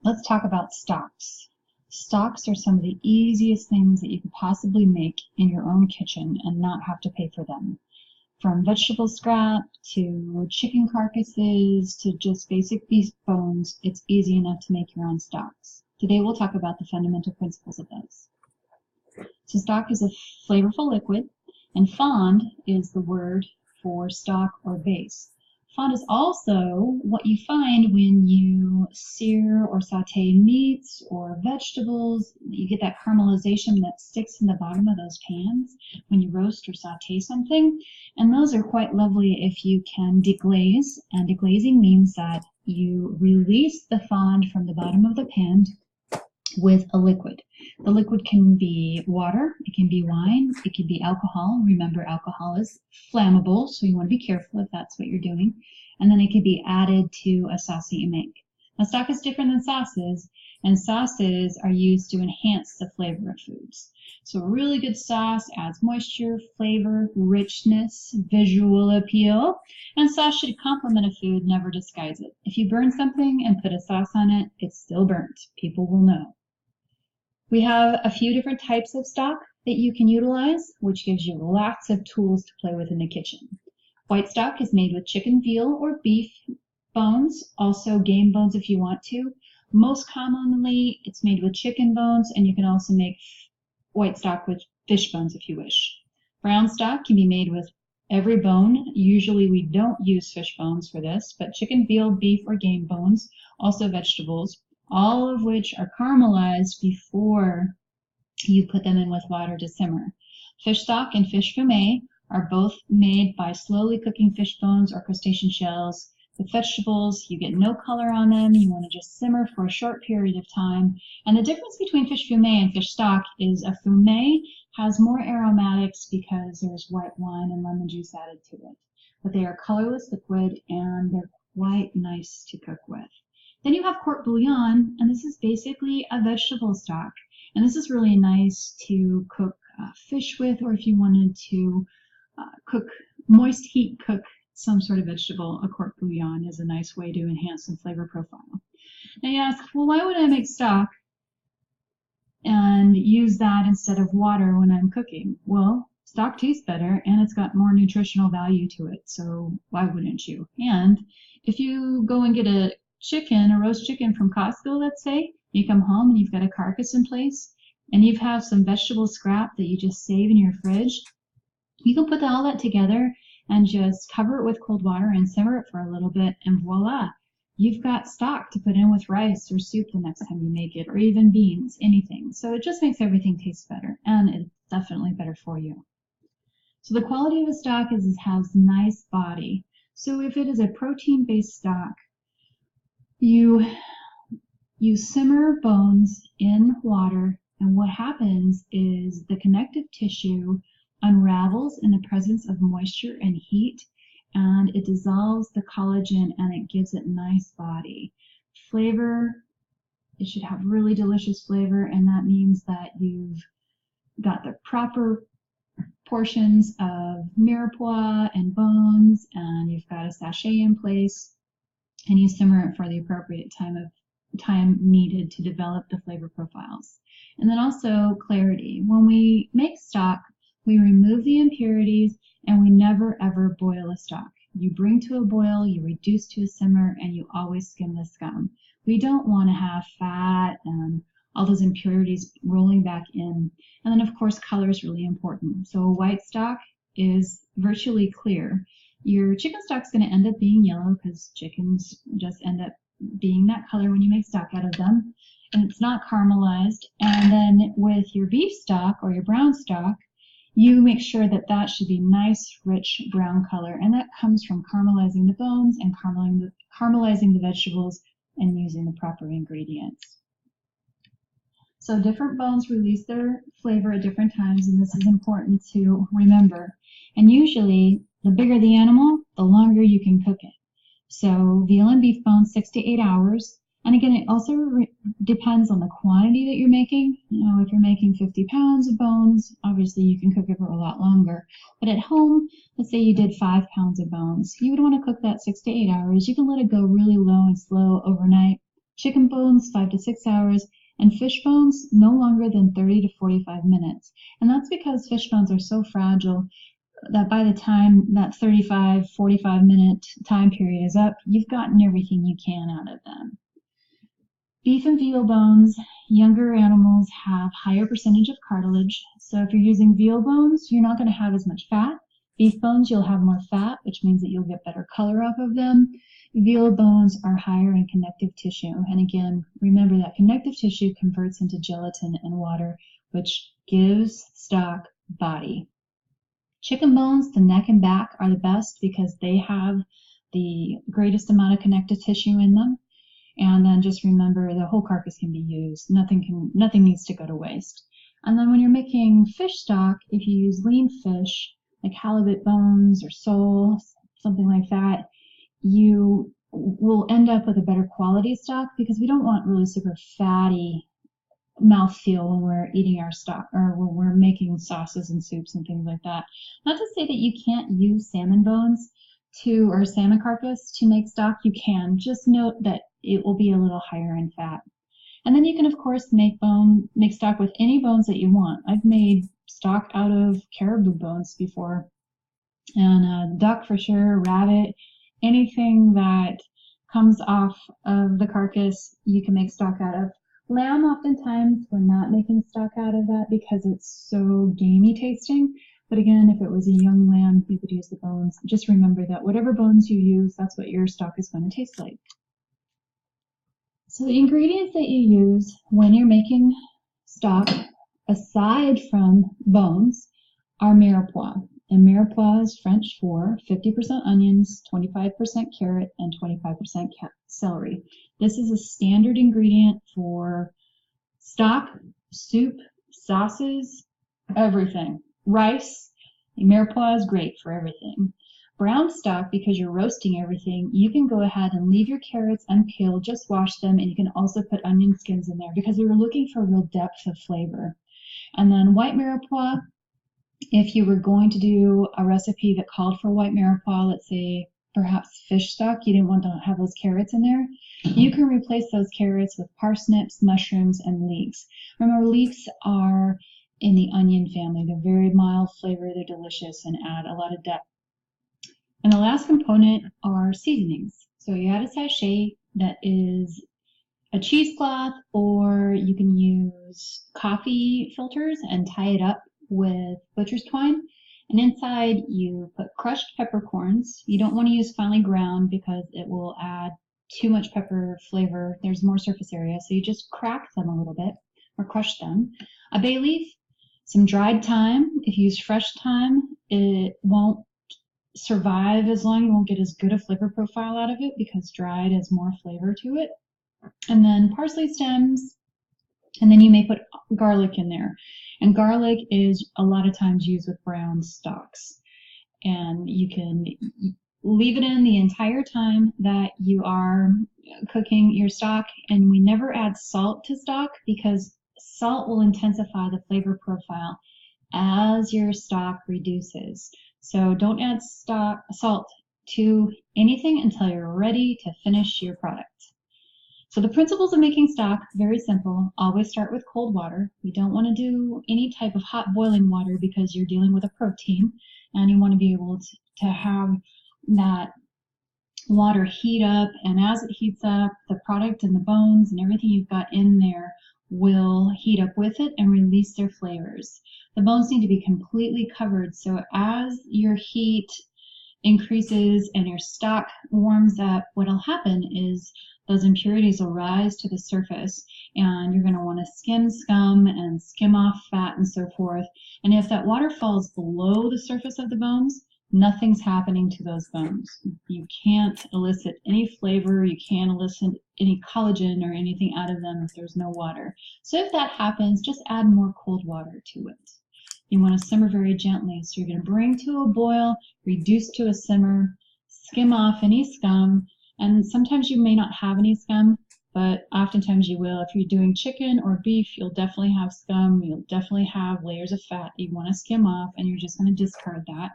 Let's talk about stocks. Stocks are some of the easiest things that you could possibly make in your own kitchen and not have to pay for them. From vegetable scrap to chicken carcasses to just basic beef bones, it's easy enough to make your own stocks. Today we'll talk about the fundamental principles of those. So stock is a flavorful liquid, and fond is the word for stock or base. Fond is also what you find when you sear or saute meats or vegetables. You get that caramelization that sticks in the bottom of those pans when you roast or saute something. And those are quite lovely if you can deglaze. And deglazing means that you release the fond from the bottom of the pan with a liquid. The liquid can be water, it can be wine, it can be alcohol. Remember, alcohol is flammable, so you want to be careful if that's what you're doing. And then it can be added to a sauce that you make. Now, stock is different than sauces, and sauces are used to enhance the flavor of foods. So a really good sauce adds moisture, flavor, richness, visual appeal, and sauce should complement a food, never disguise it. If you burn something and put a sauce on it, it's still burnt. People will know. We have a few different types of stock that you can utilize, which gives you lots of tools to play with in the kitchen. White stock is made with chicken, veal, or beef bones, also game bones if you want to. Most commonly, it's made with chicken bones, and you can also make white stock with fish bones if you wish. Brown stock can be made with every bone. Usually we don't use fish bones for this, but chicken, veal, beef, or game bones, also vegetables, all of which are caramelized before you put them in with water to simmer. Fish stock and fish fumet are both made by slowly cooking fish bones or crustacean shells. With vegetables, you get no color on them. You want to just simmer for a short period of time. And the difference between fish fumet and fish stock is a fumet has more aromatics because there's white wine and lemon juice added to it. But they are colorless liquid and they're quite nice to cook with. Then you have court bouillon, and this is basically a vegetable stock. And this is really nice to cook fish with, or if you wanted to moist heat cook some sort of vegetable, a court bouillon is a nice way to enhance some flavor profile. Now you ask, well, why would I make stock and use that instead of water when I'm cooking? Well, stock tastes better and it's got more nutritional value to it, so why wouldn't you? And if you go and get a roast chicken from Costco, let's say, you come home and you've got a carcass in place and you have some vegetable scrap that you just save in your fridge, you can put all that together and just cover it with cold water and simmer it for a little bit, and voila, you've got stock to put in with rice or soup the next time you make it, or even beans, anything. So it just makes everything taste better, and it's definitely better for you. So the quality of a stock is it has nice body. So if it is a protein-based stock, you simmer bones in water, and what happens is the connective tissue unravels in the presence of moisture and heat, and it dissolves the collagen and it gives it nice body. Flavor, it should have really delicious flavor, and that means that you've got the proper portions of mirepoix and bones, and you've got a sachet in place, and you simmer it for the appropriate time needed to develop the flavor profiles. And then also clarity. When we make stock, we remove the impurities and we never ever boil a stock. You bring to a boil, you reduce to a simmer, and you always skim the scum. We don't want to have fat and all those impurities rolling back in. And then of course color is really important. So white stock is virtually clear. Your chicken stock's going to end up being yellow because chickens just end up being that color when you make stock out of them, and it's not caramelized. And then with your beef stock or your brown stock, you make sure that that should be nice, rich brown color, and that comes from caramelizing the bones and caramelizing the vegetables and using the proper ingredients. So different bones release their flavor at different times, and this is important to remember. And usually, the bigger the animal, the longer you can cook it. So veal and beef bones, 6 to 8 hours. And again, it also depends on the quantity that you're making. You know, if you're making 50 pounds of bones, obviously you can cook it for a lot longer. But at home, let's say you did 5 pounds of bones. You would want to cook that 6 to 8 hours. You can let it go really low and slow overnight. Chicken bones, 5 to 6 hours, and fish bones, no longer than 30 to 45 minutes. And that's because fish bones are so fragile that by the time that 35, 45-minute time period is up, you've gotten everything you can out of them. Beef and veal bones, younger animals have higher percentage of cartilage. So if you're using veal bones, you're not going to have as much fat. Beef bones, you'll have more fat, which means that you'll get better color off of them. Veal bones are higher in connective tissue. And again, remember that connective tissue converts into gelatin and water, which gives stock body. Chicken bones, the neck and back are the best because they have the greatest amount of connective tissue in them. And then just remember the whole carcass can be used. Nothing needs to go to waste. And then when you're making fish stock, if you use lean fish, like halibut bones or sole, something like that, you will end up with a better quality stock because we don't want really super fatty mouthfeel when we're eating our stock or when we're making sauces and soups and things like that. Not to say that you can't use salmon bones or salmon carcass to make stock. You can. Just note that it will be a little higher in fat. And then you can, of course, make stock with any bones that you want. I've made stock out of caribou bones before, and duck for sure, rabbit, anything that comes off of the carcass, you can make stock out of. Lamb, oftentimes, we're not making stock out of that because it's so gamey tasting. But again, if it was a young lamb, you could use the bones. Just remember that whatever bones you use, that's what your stock is going to taste like. So the ingredients that you use when you're making stock, aside from bones, are mirepoix. And mirepoix is French for 50% onions, 25% carrot, and 25% celery. This is a standard ingredient for stock, soup, sauces, everything. Rice, mirepoix is great for everything. Brown stock, because you're roasting everything, you can go ahead and leave your carrots unpeeled, just wash them, and you can also put onion skins in there because we were looking for real depth of flavor. And then white mirepoix, if you were going to do a recipe that called for white mirepoix, let's say perhaps fish stock, you didn't want to have those carrots in there, you can replace those carrots with parsnips, mushrooms, and leeks. Remember, leeks are in the onion family. They're very mild flavor, they're delicious, and add a lot of depth. And the last component are seasonings. So you add a sachet that is a cheesecloth, or you can use coffee filters and tie it up with butcher's twine. And inside you put crushed peppercorns. You don't want to use finely ground because it will add too much pepper flavor. There's more surface area, so you just crack them a little bit or crush them. A bay leaf, some dried thyme. If you use fresh thyme, it won't survive as long. You won't get as good a flavor profile out of it because dried has more flavor to it. And then parsley stems, and then you may put garlic in there. And garlic is a lot of times used with brown stocks. And you can leave it in the entire time that you are cooking your stock. And we never add salt to stock because salt will intensify the flavor profile as your stock reduces. So don't add salt to anything until you're ready to finish your product. So the principles of making stock, very simple. Always start with cold water. You don't want to do any type of hot boiling water because you're dealing with a protein, and you want to be able to have that water heat up, and as it heats up, the product and the bones and everything you've got in there will heat up with it and release their flavors. The bones need to be completely covered, so as your heat increases and your stock warms up, what'll happen is those impurities will rise to the surface, and you're going to want to skim scum and skim off fat and so forth. And if that water falls below the surface of the bones, nothing's happening to those bones. You can't elicit any flavor, you can't elicit any collagen or anything out of them if there's no water. So if that happens, just add more cold water to it. You want to simmer very gently. So you're going to bring to a boil, reduce to a simmer, skim off any scum, and sometimes you may not have any scum, but oftentimes you will. If you're doing chicken or beef, you'll definitely have scum. You'll definitely have layers of fat you want to skim off, and you're just going to discard that.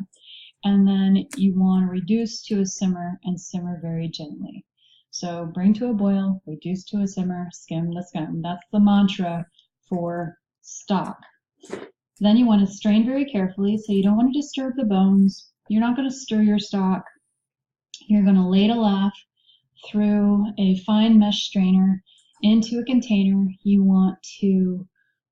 And then you want to reduce to a simmer and simmer very gently. So bring to a boil, reduce to a simmer, skim the scum. That's the mantra for stock. Then you want to strain very carefully, so you don't want to disturb the bones. You're not going to stir your stock. You're going to ladle off through a fine mesh strainer into a container. You want to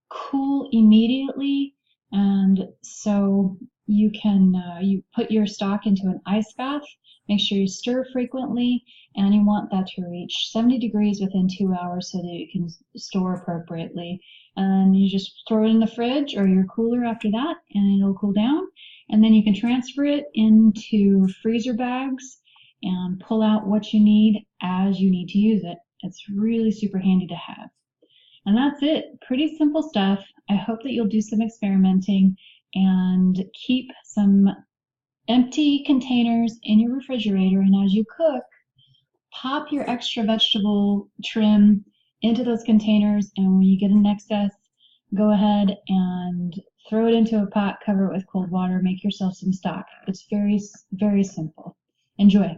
cool immediately, and so you can you put your stock into an ice bath. Make sure you stir frequently, and you want that to reach 70 degrees within 2 hours so that you can store appropriately. And you just throw it in the fridge or your cooler after that, and it'll cool down. And then you can transfer it into freezer bags and pull out what you need as you need to use it. It's really super handy to have. And that's it. Pretty simple stuff. I hope that you'll do some experimenting and keep some empty containers in your refrigerator. And as you cook, pop your extra vegetable trim into those containers. And when you get an excess, go ahead and throw it into a pot, cover it with cold water, make yourself some stock. It's very, very simple. Enjoy.